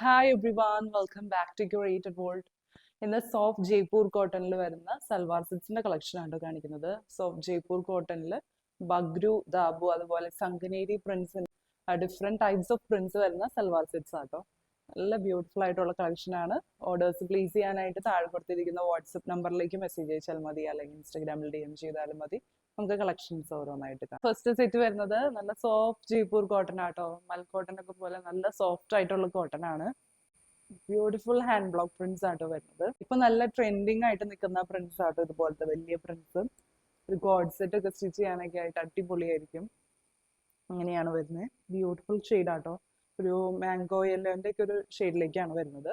Hi everyone, welcome back to curated world. ഇന്ന് soft Jaipur കോട്ടണിൽ വരുന്ന സൽവാർ സെറ്റ്സിന്റെ കളക്ഷൻ ആണ് കാണിക്കുന്നത്. സോഫ്റ്റ് ജയ്പൂർ കോട്ടണിൽ ബഗ്രു, ദാബു, അതുപോലെ Sanganeri prints, different types of prints വരുന്ന സൽവാർ സെറ്റ്സ് ആട്ടോ. നല്ല ബ്യൂട്ടിഫുൾ ആയിട്ടുള്ള കളക്ഷൻ ആണ്. ഓർഡേഴ്സ് പ്ലേസ് ചെയ്യാനായിട്ട് താഴെ കൊടുത്തിരിക്കുന്ന വാട്സപ്പ് നമ്പറിലേക്ക് മെസ്സേജ് അയച്ചാൽ മതി, അല്ലെങ്കിൽ ഇൻസ്റ്റാഗ്രാമിൽ DM ചെയ്താലും മതി. നമുക്ക് കളക്ഷൻസ് ഓരോന്നായിട്ട് കാണാം. ഫസ്റ്റ് സെറ്റ് വരുന്നത് നല്ല സോഫ്റ്റ് ജയ്പൂർ കോട്ടൺ ആട്ടോ. മൽ കോട്ടൺ ഒക്കെ പോലെ നല്ല സോഫ്റ്റ് ആയിട്ടുള്ള കോട്ടൺ ആണ്. ബ്യൂട്ടിഫുൾ ഹാൻഡ് ബ്ലോക്ക് പ്രിന്റ്സ് ആട്ടോ വരുന്നത്. ഇപ്പൊ നല്ല ട്രെൻഡിങ് ആയിട്ട് നിൽക്കുന്ന പ്രിന്റ്സ് ആട്ടോ. ഇതുപോലത്തെ വലിയ പ്രിന്റ്സ് ഒരു കോഡ് സെറ്റ് ഒക്കെ സ്റ്റിച്ച് ചെയ്യാനൊക്കെ ആയിട്ട് അടിപൊളിയായിരിക്കും. അങ്ങനെയാണ് വരുന്നത്. ബ്യൂട്ടിഫുൾ ഷെയ്ഡ് ആട്ടോ. ഒരു മാംഗോ യെല്ലോന്റെ ഒക്കെ ഒരു ഷെയ്ഡിലേക്കാണ് വരുന്നത്.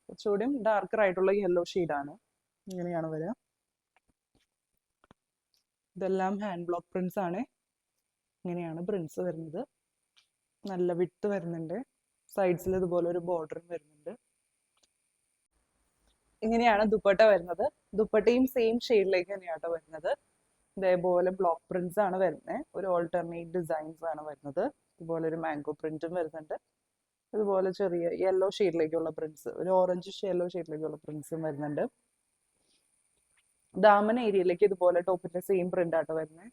കുറച്ചുകൂടിയും ഡാർക്കർ ആയിട്ടുള്ള യെല്ലോ ഷെയ്ഡാണ്. ഇങ്ങനെയാണ് വരിക. ഇതെല്ലാം ഹാൻഡ് ബ്ലോക്ക് പ്രിന്റ്സ് ആണ്. ഇങ്ങനെയാണ് പ്രിന്റ്സ് വരുന്നത്. നല്ല വിട്ട് വരുന്നുണ്ട്. സൈഡ്സിൽ ഇതുപോലെ ഒരു ബോർഡറും വരുന്നുണ്ട്. ഇങ്ങനെയാണ് ദുപ്പട്ട വരുന്നത്. ദുപ്പട്ടയും സെയിം ഷെയ്ഡിലേക്ക് തന്നെയാട്ടോ വരുന്നത്. ഇതേപോലെ ബ്ലോക്ക് പ്രിന്റ്സ് ആണ് വരുന്നത്. ഒരു ഓൾട്ടർനേറ്റ് ഡിസൈൻസ് ആണ് വരുന്നത്. ഇതുപോലെ ഒരു മാംഗോ പ്രിന്റും വരുന്നുണ്ട്. ഇതുപോലെ ചെറിയ യെല്ലോ ഷെയ്ഡിലേക്കുള്ള പ്രിന്റ്സ്, ഒരു ഓറഞ്ച് യെല്ലോ ഷെയ്ഡിലേക്കുള്ള പ്രിന്റ്സും വരുന്നുണ്ട്. ദാമൻ ഏരിയയിലേക്ക് ഇതുപോലെ ടോപ്പിന്റെ സെയിം പ്രിന്റ് ആട്ടോ വരുന്നത്.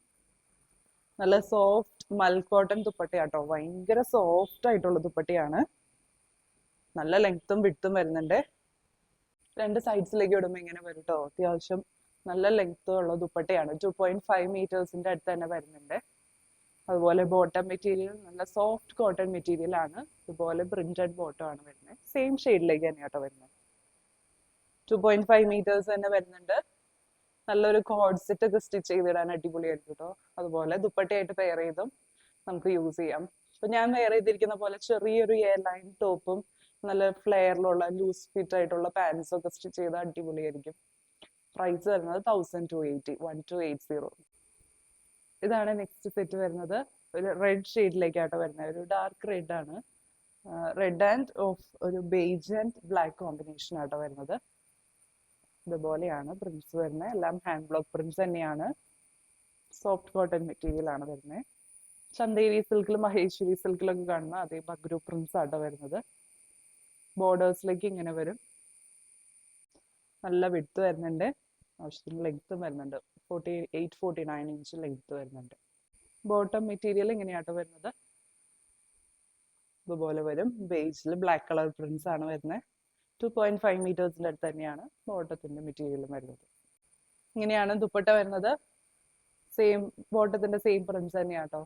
നല്ല സോഫ്റ്റ് മൽക്കോട്ടൺ ദുപ്പട്ടയാട്ടോ. ഭയങ്കര സോഫ്റ്റ് ആയിട്ടുള്ള ദുപ്പട്ടയാണ്. നല്ല ലെങ്ത്തും വിട്ടും വരുന്നുണ്ട്. രണ്ട് സൈഡ്സിലേക്ക് ഇടുമ്പോൾ ഇങ്ങനെ വരും കേട്ടോ. അത്യാവശ്യം നല്ല ലെങ്ത് ഉള്ള ദുപ്പട്ടയാണ്. 2.5 മീറ്റേഴ്സിന്റെ അടുത്ത് തന്നെ വരുന്നുണ്ട്. അതുപോലെ ബോട്ടം മെറ്റീരിയൽ നല്ല സോഫ്റ്റ് കോട്ടൺ മെറ്റീരിയൽ ആണ്. ഇതുപോലെ പ്രിന്റഡ് ബോട്ടം ആണ് വരുന്നത്. സെയിം ഷെയ്ഡിലേക്ക് തന്നെയാട്ടോ വരുന്നത്. 2.5 മീറ്റേഴ്സ് തന്നെ വരുന്നുണ്ട്. നല്ലൊരു കോഡ് സെറ്റ് ഒക്കെ സ്റ്റിച്ച് ചെയ്തിടാൻ അടിപൊളിയായിരിക്കും കേട്ടോ. അതുപോലെ ദുപ്പട്ടയായിട്ട് പെയർ ചെയ്തും നമുക്ക് യൂസ് ചെയ്യാം. ഇപ്പൊ ഞാൻ വെയർ ചെയ്തിരിക്കുന്ന പോലെ ചെറിയൊരു എയർ ലൈൻ ടോപ്പും നല്ല ഫ്ലെയറിലുള്ള ലൂസ് ഫിറ്റ് ആയിട്ടുള്ള പാൻസും ഒക്കെ സ്റ്റിച്ച് ചെയ്താൽ അടിപൊളിയായിരിക്കും. പ്രൈസ് വരുന്നത് 1280. ഇതാണ് നെക്സ്റ്റ് സെറ്റ് വരുന്നത്. ഒരു റെഡ് ഷെയ്ഡിലേക്കാട്ടോ വരുന്നത്. ഒരു ഡാർക്ക് റെഡ് ആണ്. റെഡ് ആൻഡ് ഓഫ് ഒരു ബേജ് ആൻഡ് ബ്ലാക്ക് കോമ്പിനേഷൻ ആട്ടോ വരുന്നത്. ഇതുപോലെയാണ് പ്രിന്റ്സ് വരുന്നത്. എല്ലാം ഹാൻഡ് ബ്ലോക്ക് പ്രിന്റ്സ് തന്നെയാണ്. സോഫ്റ്റ് കോട്ടൺ മെറ്റീരിയൽ ആണ് വരുന്നത്. ചന്തേരി സിൽക്കിലും മഹേശ്വരി സിൽക്കിലൊക്കെ കാണുന്ന അതേ ബഗ്രു പ്രിന്റ്സ് ആട്ടോ വരുന്നത്. ബോർഡേഴ്സിലേക്ക് ഇങ്ങനെ വരും. നല്ല വിഡ്ത്ത് വരുന്നുണ്ട്. ആവശ്യത്തിന് ലെങ്ത്തും വരുന്നുണ്ട്. 48-49 ഇഞ്ച് ലെങ്ത്ത് വരുന്നുണ്ട്. ബോട്ടം മെറ്റീരിയൽ ഇങ്ങനെയാട്ടോ വരുന്നത്. ഇതുപോലെ വരും. ബേസിൽ ബ്ലാക്ക് കളർ പ്രിന്റ്സ് ആണ് വരുന്നത്. 2.5 മീറ്റേഴ്സിന്റെ അടുത്ത് തന്നെയാണ് ബോട്ടത്തിന്റെ മെറ്റീരിയലും വരുന്നത്. ഇങ്ങനെയാണ് ദുപ്പട്ട വരുന്നത്. സെയിം ബോട്ടത്തിന്റെ സെയിം പ്രിന്റ്സ് തന്നെയാട്ടോ.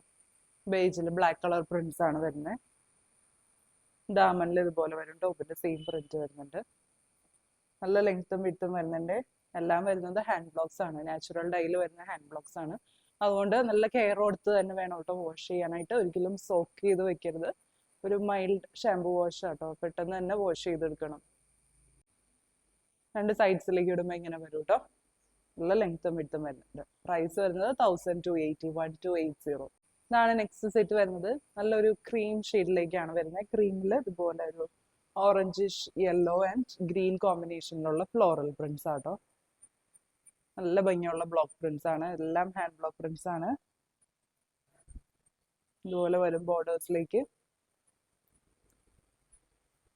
ബേജിൽ ബ്ലാക്ക് കളർ പ്രിന്റ്സ് ആണ് വരുന്നത്. ദാമനിൽ ഇതുപോലെ വരും. ടോപ്പിന്റെ സെയിം പ്രിന്റ് വരുന്നുണ്ട്. നല്ല ലെങ്ത്തും വിട്ടും വരുന്നുണ്ട്. എല്ലാം വരുന്നത് ഹാൻഡ് ബ്ലോക്സ് ആണ്. നാച്ചുറൽ ഡൈയിൽ വരുന്ന ഹാൻഡ് ബ്ലോക്സ് ആണ്. അതുകൊണ്ട് നല്ല കെയർ കൊടുത്ത് തന്നെ വേണം കേട്ടോ വാഷ് ചെയ്യാനായിട്ട്. ഒരിക്കലും സോക്ക് ചെയ്ത് വെക്കരുത്. ഒരു മൈൽഡ് ഷാംപൂ വാഷ് ആട്ടോ. പെട്ടെന്ന് തന്നെ വാഷ് ചെയ്തെടുക്കണം. രണ്ട് സൈഡ്സിലേക്ക് ഇടുമ്പോൾ ഇങ്ങനെ വരും കേട്ടോ. നല്ല ലെങ്ത്തും വിട്ടും വരുന്നുണ്ട്. പ്രൈസ് വരുന്നത് 1280. ഇതാണ് നെക്സ്റ്റ് സെറ്റ് വരുന്നത്. നല്ലൊരു ക്രീം ഷെയ്ഡിലേക്കാണ് വരുന്നത്. ക്രീമിൽ ഇതുപോലെ ഒരു ഓറഞ്ചിഷ് യെല്ലോ ആൻഡ് ഗ്രീൻ കോമ്പിനേഷനിലുള്ള ഫ്ലോറൽ പ്രിന്റ്സ് ആട്ടോ. നല്ല ഭംഗിയുള്ള ബ്ലോക്ക് പ്രിന്റ്സ് ആണ്. എല്ലാം ഹാൻഡ് ബ്ലോക്ക് പ്രിന്റ്സ് ആണ്. ഇതുപോലെ വരും ബോർഡേഴ്സിലേക്ക്.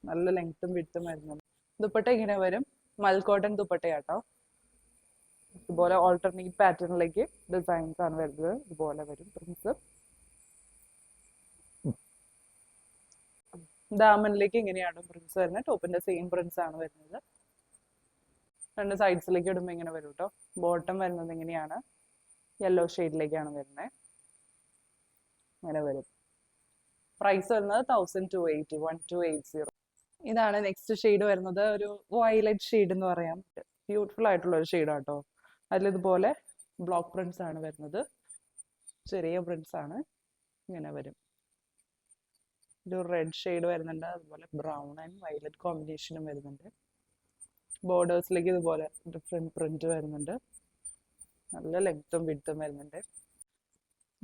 നല്ല ലെങ്ത്തും വിട്ടും വരുന്നുണ്ട്. ദുപ്പട്ട ഇങ്ങനെ വരും. മൽക്കോട്ടൺ ദുപ്പട്ടയാട്ടോ. ഇതുപോലെ ഓൾട്ടർനേറ്റ് പാറ്റേണിലേക്ക് ഡിസൈൻസ് ആണ് വരുന്നത്. ഇതുപോലെ വരും പ്രിന്റ്സ്. ദാമനിലേക്ക് ഇങ്ങനെയാണ് പ്രിന്റ്സ് വരുന്നത്. ടോപ്പിന്റെ സെയിം പ്രിന്റ്സ് ആണ് വരുന്നത്. രണ്ട് സൈഡ്സിലേക്ക് ഇടുമ്പോൾ ഇങ്ങനെ വരും കേട്ടോ. ബോട്ടം വരുന്നത് ഇങ്ങനെയാണ്. യെല്ലോ ഷെയ്ഡിലേക്കാണ് വരുന്നത്. ഇങ്ങനെ വരും. പ്രൈസ് വരുന്നത് 1280. ഇതാണ് നെക്സ്റ്റ് ഷെയ്ഡ് വരുന്നത്. ഒരു വയലറ്റ് ഷെയ്ഡ് എന്ന് പറയാം. ബ്യൂട്ടിഫുൾ ആയിട്ടുള്ള ഒരു ഷെയ്ഡ് ആട്ടോ. അതിലിതുപോലെ ബ്ലോക്ക് പ്രിന്റ്സ് ആണ് വരുന്നത്. ചെറിയ പ്രിന്റ്സ് ആണ്. ഇങ്ങനെ വരും. ഒരു റെഡ് ഷെയ്ഡ് വരുന്നുണ്ട്. അതുപോലെ ബ്രൗൺ ആൻഡ് വയലറ്റ് കോമ്പിനേഷനും വരുന്നുണ്ട്. ബോർഡേഴ്സിലേക്ക് ഇതുപോലെ ഡിഫറെന്റ് പ്രിന്റ് വരുന്നുണ്ട്. നല്ല ലെങ്ത്തും വിഡ്ത്തും വരുന്നുണ്ട്.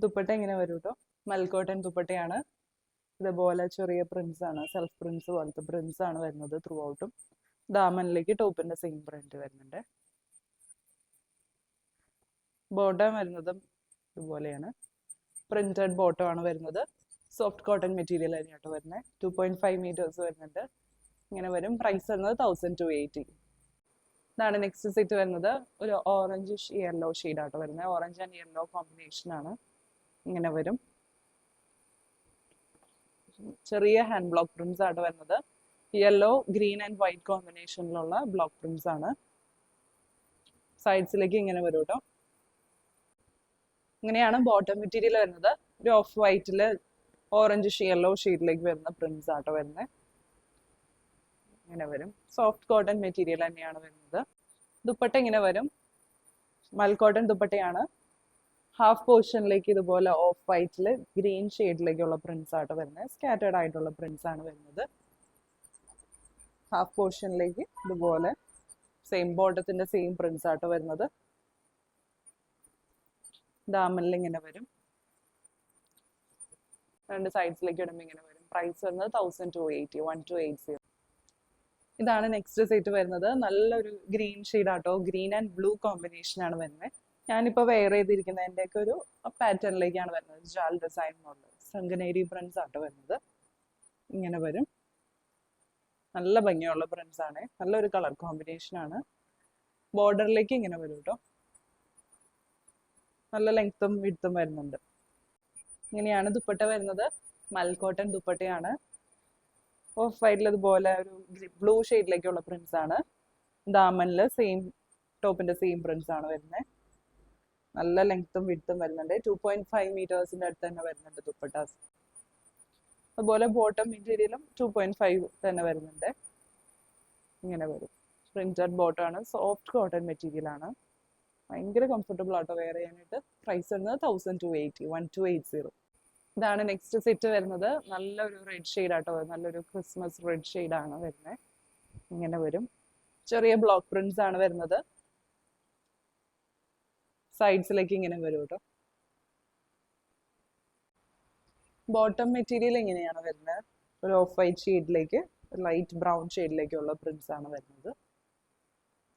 ദുപ്പട്ട ഇങ്ങനെ വരും കേട്ടോ. മൽക്കോട്ടൺ ദുപ്പട്ടയാണ്. ഇതുപോലെ ചെറിയ പ്രിന്റ്സ് ആണ്. സെൽഫ് പ്രിന്റ്സ് പോലത്തെ പ്രിന്റ്സ് ആണ് വരുന്നത് ത്രൂ ഔട്ടും. ദാമനിലേക്ക് ടോപ്പിന്റെ സെയിം പ്രിന്റ് വരുന്നുണ്ട്. ബോട്ടം വരുന്നതും ഇതുപോലെയാണ്. പ്രിന്റഡ് ബോട്ടം ആണ് വരുന്നത്. സോഫ്റ്റ് കോട്ടൺ മെറ്റീരിയൽ ആയിട്ട് വരുന്നത്. 2.5 മീറ്റേഴ്സ് വരുന്നുണ്ട്. ഇങ്ങനെ വരും. പ്രൈസ് വരുന്നത് 1280. ഇതാണ് നെക്സ്റ്റ് സെറ്റ് വരുന്നത്. ഒരു ഓറഞ്ച് യെല്ലോ ഷെയ്ഡാട്ടോ വരുന്നത്. ഓറഞ്ച് ആൻഡ് യെല്ലോ കോമ്പിനേഷൻ ആണ്. ഇങ്ങനെ വരും. ചെറിയ ഹാൻഡ് ബ്ലോക്ക് പ്രിന്റ്സ് ആയിട്ട് വരുന്നത്. യെല്ലോ ഗ്രീൻ ആൻഡ് വൈറ്റ് കോമ്പിനേഷനിലുള്ള ബ്ലോക്ക് പ്രിന്റ്സ് ആണ്. സൈഡ്സിലേക്ക് ഇങ്ങനെ വരും കേട്ടോ. ഇങ്ങനെയാണ് ബോട്ടം മെറ്റീരിയൽ വരുന്നത്. ഒരു ഓഫ് വൈറ്റില് ഓറഞ്ച് യെല്ലോ ഷെയ്ഡിലേക്ക് വരുന്ന പ്രിന്റ്സ് ആട്ടോ വരുന്നത്. ഇങ്ങനെ വരും. സോഫ്റ്റ് കോട്ടൺ മെറ്റീരിയൽ തന്നെയാണ് വരുന്നത്. ദുപ്പട്ട ഇങ്ങനെ വരും. മൽക്കോട്ടൺ ദുപ്പട്ടയാണ്. ഹാഫ് പോർഷനിലേക്ക് ഇതുപോലെ ഓഫ് വൈറ്റില് ഗ്രീൻ ഷെയ്ഡിലേക്കുള്ള പ്രിന്റ്സ് ആട്ടോ വരുന്നത്. സ്കാറ്റേർഡ് ആയിട്ടുള്ള പ്രിന്റ്സ് ആണ് വരുന്നത്. ഹാഫ് പോർഷനിലേക്ക് ഇതുപോലെ സെയിം ബോട്ടത്തിന്റെ സെയിം പ്രിന്റ്സ് ആട്ടോ വരുന്നത്. ദാമനിൽ ഇങ്ങനെ വരും. രണ്ട് സൈഡ്സിലേക്ക് ഇടുമ്പോൾ ഇങ്ങനെ വരും. പ്രൈസ് വരുന്നത് 1280, 1280. ഇതാണ് നെക്സ്റ്റ് സെറ്റ് വരുന്നത്. നല്ലൊരു ഗ്രീൻ ഷെയ്ഡ് ആട്ടോ. ഗ്രീൻ ആൻഡ് ബ്ലൂ കോമ്പിനേഷൻ ആണ് വരുന്നത്. ഞാനിപ്പോൾ വെയർ ചെയ്തിരിക്കുന്നതിൻ്റെ ഒക്കെ ഒരു പാറ്റേണിലേക്കാണ് വരുന്നത്. ജാൽ ഡിസൈൻ എന്നുള്ളത് സംഗനേരി പ്രിന്റ്സ് ആട്ടോ വരുന്നത്. ഇങ്ങനെ വരും. നല്ല ഭംഗിയുള്ള പ്രിന്റ്സ് ആണ്. നല്ലൊരു കളർ കോമ്പിനേഷൻ ആണ്. ബോർഡറിലേക്ക് ഇങ്ങനെ വരും കേട്ടോ. നല്ല ലെങ്ത്തും വിഡ്ത്തും വരുന്നുണ്ട്. ഇങ്ങനെയാണ് ദുപ്പട്ട വരുന്നത്. മൽക്കോട്ടൺ ദുപ്പട്ടയാണ്. ഓഫ് വൈറ്റിൽ ഇതുപോലെ ഒരു ബ്ലൂ ഷെയ്ഡിലേക്കുള്ള പ്രിന്റ്സ് ആണ്. ദാമനിൽ സെയിം ടോപ്പിന്റെ സെയിം പ്രിന്റ്സ് ആണ് വരുന്നത്. നല്ല ലെങ്ത്തും വിഡ്ത്തും വരുന്നുണ്ട്. 2.5 മീറ്റേഴ്സിന്റെ അടുത്ത് തന്നെ വരുന്നുണ്ട് ദുപ്പട്ടാസ്. അതുപോലെ ബോട്ടം മെറ്റീരിയലും 2.5 തന്നെ വരുന്നുണ്ട്. ഇങ്ങനെ വരും. പ്രിന്റഡ് ബോട്ടം ആണ്. സോഫ്റ്റ് കോട്ടൺ മെറ്റീരിയൽ ആണ്. ഭയങ്കര കംഫർട്ടബിൾ ആട്ടോ വെയർ ചെയ്യാനായിട്ട്. പ്രൈസ് വരുന്നത് 1280, 1280. ഇതാണ് നെക്സ്റ്റ് സെറ്റ് വരുന്നത്. നല്ലൊരു റെഡ് ഷെയ്ഡ് ആട്ടോ. നല്ലൊരു ക്രിസ്മസ് റെഡ് ഷെയ്ഡ് ആണ് വരുന്നത്. ഇങ്ങനെ വരും. ചെറിയ ബ്ലോക്ക് പ്രിന്റ്സ് ആണ് വരുന്നത്. സൈഡ്സിലേക്ക് ഇങ്ങനെ വരും കേട്ടോ. ബോട്ടം മെറ്റീരിയൽ ഇങ്ങനെയാണ് വരുന്നത്. ഒരു ഓഫ് വൈറ്റ് ഷെയ്ഡിലേക്ക് ലൈറ്റ് ബ്രൗൺ ഷെയ്ഡിലേക്കുള്ള പ്രിന്റ്സ് ആണ് വരുന്നത്.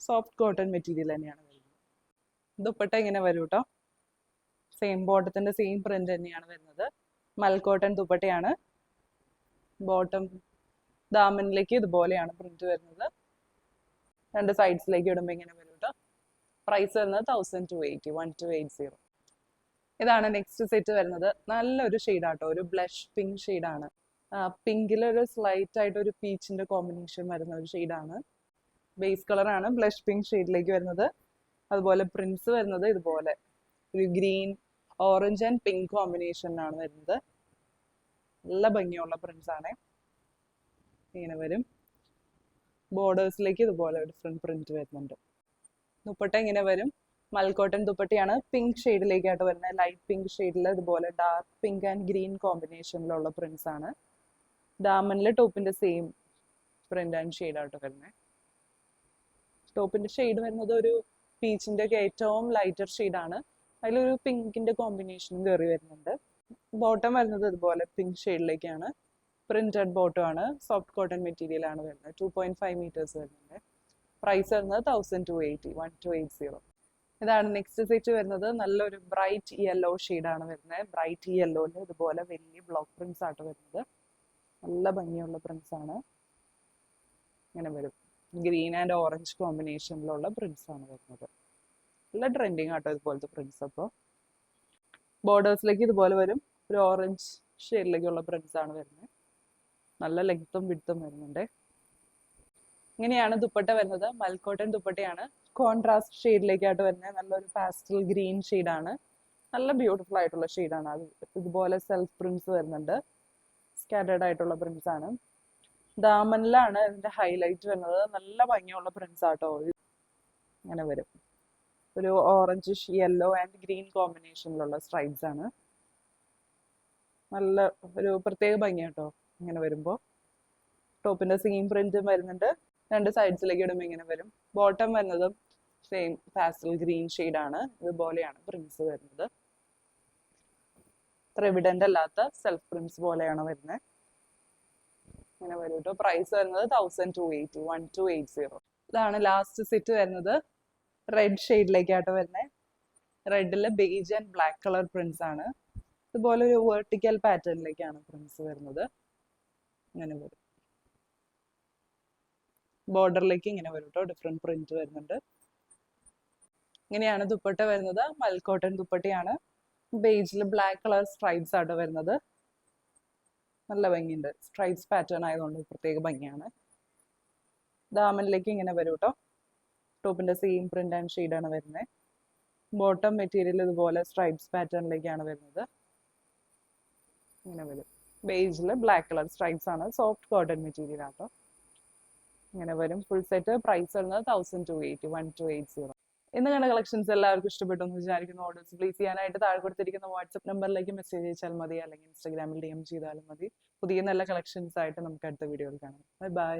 സോഫ്റ്റ് കോട്ടൺ മെറ്റീരിയൽ തന്നെയാണ് വരുന്നത്. ദുപ്പട്ട ഇങ്ങനെ വരും കേട്ടോ. സെയിം ബോട്ടത്തിന്റെ സെയിം പ്രിന്റ് തന്നെയാണ് വരുന്നത്. മൽക്കോട്ടൺ ദുപ്പട്ടയാണ്. ബോട്ടം ദാമനിലേക്ക് ഇതുപോലെയാണ് പ്രിന്റ് വരുന്നത്. രണ്ട് സൈഡ്സിലേക്ക് ഇടുമ്പോൾ ഇങ്ങനെ വരും കേട്ടോ. പ്രൈസ് വരുന്നത് 1280, 1280. ഇതാണ് നെക്സ്റ്റ് സെറ്റ് വരുന്നത്. നല്ലൊരു ഷെയ്ഡാട്ടോ. ഒരു ബ്ലഷ് പിങ്ക് ഷെയ്ഡാണ്. പിങ്കിലൊരു സ്ലൈറ്റ് ആയിട്ട് ഒരു പീച്ചിന്റെ കോമ്പിനേഷൻ വരുന്ന ഒരു ഷെയ്ഡാണ്. ബേസ് കളറാണ് ബ്ലഷ് പിങ്ക് ഷെയ്ഡിലേക്ക് വരുന്നത്. അതുപോലെ പ്രിന്റ്സ് വരുന്നത് ഇതുപോലെ ഒരു ഗ്രീൻ ഓറഞ്ച് ആൻഡ് പിങ്ക് കോമ്പിനേഷനിലാണ് വരുന്നത്. നല്ല ഭംഗിയുള്ള പ്രിന്റ്സ് ആണ്. ഇങ്ങനെ വരും. ബോർഡേഴ്സിലേക്ക് ഇതുപോലെ ഡിഫറെന്റ് പ്രിന്റ് വരുന്നുണ്ട്. ദുപ്പട്ട ഇങ്ങനെ വരും. മൽക്കോട്ടൺ ദുപ്പട്ടയാണ്. പിങ്ക് ഷെയ്ഡിലേക്കായിട്ട് വരുന്നത്. ലൈറ്റ് പിങ്ക് ഷെയ്ഡിൽ ഇതുപോലെ ഡാർക്ക് പിങ്ക് ആൻഡ് ഗ്രീൻ കോമ്പിനേഷനിലുള്ള പ്രിന്റ്സ് ആണ്. ദാമനിലെ ടോപ്പിന്റെ സെയിം പ്രിന്റ് ആൻഡ് ഷെയ്ഡ് ആയിട്ട് വരുന്നത്. ടോപ്പിന്റെ ഷെയ്ഡ് വരുന്നത് ഒരു പീച്ചിന്റെ ഒക്കെ ഏറ്റവും ലൈറ്റർ ഷെയ്ഡാണ്. അതിലൊരു പിങ്കിന്റെ കോമ്പിനേഷൻ കയറി വരുന്നുണ്ട്. ബോട്ടം വരുന്നത് ഇതുപോലെ പിങ്ക് ഷെയ്ഡിലേക്കാണ്. പ്രിന്റഡ് ബോട്ടം ആണ്. സോഫ്റ്റ് കോട്ടൺ മെറ്റീരിയൽ ആണ് വരുന്നത്. 2.5 മീറ്റേഴ്സ് വരുന്നുണ്ട്. പ്രൈസ് വരുന്നത് 1280, 1280. ഇതാണ് നെക്സ്റ്റ് സെറ്റ് വരുന്നത്. നല്ലൊരു ബ്രൈറ്റ് യെല്ലോ ഷെയ്ഡാണ് വരുന്നത്. ബ്രൈറ്റ് യെല്ലോയിൽ ഇതുപോലെ വലിയ ബ്ലോക്ക് പ്രിന്റ്സ് ആയിട്ട് വരുന്നത്. നല്ല ഭംഗിയുള്ള പ്രിന്റ്സ് ആണ്. ഇങ്ങനെ വരും. ഗ്രീൻ ആൻഡ് ഓറഞ്ച് കോമ്പിനേഷനിലുള്ള പ്രിന്റ്സ് ആണ് വരുന്നത്. നല്ല ട്രെൻഡിങ് ആട്ടോ ഇതുപോലത്തെ പ്രിന്റ്സ്. അപ്പോൾ ബോർഡേഴ്സിലേക്ക് ഇതുപോലെ വരും. ഒരു ഓറഞ്ച് ഷെയ്ഡിലേക്കുള്ള പ്രിന്റ്സ് ആണ് വരുന്നത്. നല്ല ലെങ്ത്തും വിഡ്ത്തും വരുന്നുണ്ട്. ഇങ്ങനെയാണ് ദുപ്പട്ട വരുന്നത്. മൽക്കോട്ടൺ ദുപ്പട്ടയാണ്. കോൺട്രാസ്റ്റ് ഷെയ്ഡിലേക്കായിട്ട് വരുന്നത്. നല്ലൊരു പാസ്റ്റൽ ഗ്രീൻ ഷെയ്ഡാണ്. നല്ല ബ്യൂട്ടിഫുൾ ആയിട്ടുള്ള ഷെയ്ഡാണ്. അത് ഇതുപോലെ സെൽഫ് പ്രിന്റ്സ് വരുന്നുണ്ട്. സ്കാറ്റേർഡ് ആയിട്ടുള്ള പ്രിന്റ്സ് ആണ്. ദാമനിലാണ് ഇതിന്റെ ഹൈലൈറ്റ് വരുന്നത്. നല്ല ഭംഗിയുള്ള പ്രിന്റ്സ് ആട്ടോ. ഇങ്ങനെ വരും. ഒരു ഓറഞ്ച് യെല്ലോ ആൻഡ് ഗ്രീൻ കോമ്പിനേഷനിലുള്ള സ്ട്രൈപ്സ് ആണ്. നല്ല ഒരു പ്രത്യേക ഭംഗി കേട്ടോ ഇങ്ങനെ വരുമ്പോൾ. ടോപ്പിന്റെ സെയിം പ്രിന്റും വരുന്നുണ്ട്. രണ്ട് സൈഡ്സിലേക്ക് ഇടുമ്പോൾ ഇങ്ങനെ വരും. ബോട്ടം വരുന്നതും സെയിം പാസ്റ്റൽ ഗ്രീൻ ഷെയ്ഡാണ്. ഇതുപോലെയാണ് പ്രിന്റ്സ് വരുന്നത്. അത്ര എവിഡന്റ് അല്ലാത്ത സെൽഫ് പ്രിന്റ്സ് പോലെയാണ് വരുന്നത്. ഇങ്ങനെ വരും കേട്ടോ. പ്രൈസ് വരുന്നത് 1280, 1280. ഇതാണ് ലാസ്റ്റ് സെറ്റ് വരുന്നത്. റെഡ് ഷെയ്ഡിലേക്കായിട്ട് വരുന്നത്. റെഡില് beige and black colour prints ആണ്. ഇതുപോലെ ഒരു വെർട്ടിക്കൽ പാറ്റേണിലേക്കാണ് പ്രിന്റ്സ് വരുന്നത്. ഇങ്ങനെ വരും. ബോർഡറിലേക്ക് ഇങ്ങനെ വരും കേട്ടോ, ഡിഫറെന്റ് പ്രിന്റ് വരുന്നുണ്ട്. ഇങ്ങനെയാണ് ദുപ്പട്ട വരുന്നത്. മൽക്കോട്ടൺ ദുപ്പട്ടയാണ്. ബേജിൽ ബ്ലാക്ക് കളർ സ്ട്രൈപ്സ് ആട്ടോ വരുന്നത്. നല്ല ഭംഗിയുണ്ട്. സ്ട്രൈപ്സ് പാറ്റേൺ ആയതുകൊണ്ട് പ്രത്യേക ഭംഗിയാണ്. ദാമനിലേക്ക് ഇങ്ങനെ വരും കേട്ടോ. ടോപ്പിന്റെ സെയിം പ്രിന്റ് ആൻഡ് ഷെയ്ഡാണ് വരുന്നത്. ബോട്ടം മെറ്റീരിയൽ ഇതുപോലെ സ്ട്രൈപ്സ് പാറ്റേണിലേക്കാണ് വരുന്നത്. ഇങ്ങനെ വരും. ബേജിൽ ബ്ലാക്ക് കളർ സ്ട്രൈപ്സ് ആണ്. സോഫ്റ്റ് കോട്ടൺ മെറ്റീരിയൽ ആട്ടോ. ഇങ്ങനെ വരും. ഫുൾ സെറ്റ് പ്രൈസ് വരുന്നത് 1280, 1280. ഇന്ന് കണ്ട കളക്ഷൻസ് എല്ലാവർക്കും ഇഷ്ടപ്പെട്ടു എന്ന് വിചാരിക്കുന്നു. ഓർഡേഴ്സ് പ്ലേസ് ചെയ്യാനായിട്ട് താഴെ കൊടുത്തിരിക്കുന്ന വാട്സ്ആപ്പ് നമ്പറിലേക്ക് മെസ്സേജ് അയച്ചാൽ മതി, അല്ലെങ്കിൽ ഇൻസ്റ്റാഗ്രാമിൽ DM ചെയ്താലും മതി. പുതിയ നല്ല കളക്ഷൻസ് ആയിട്ട് നമുക്ക് അടുത്ത വീഡിയോയിൽ കാണാം. Bye bye.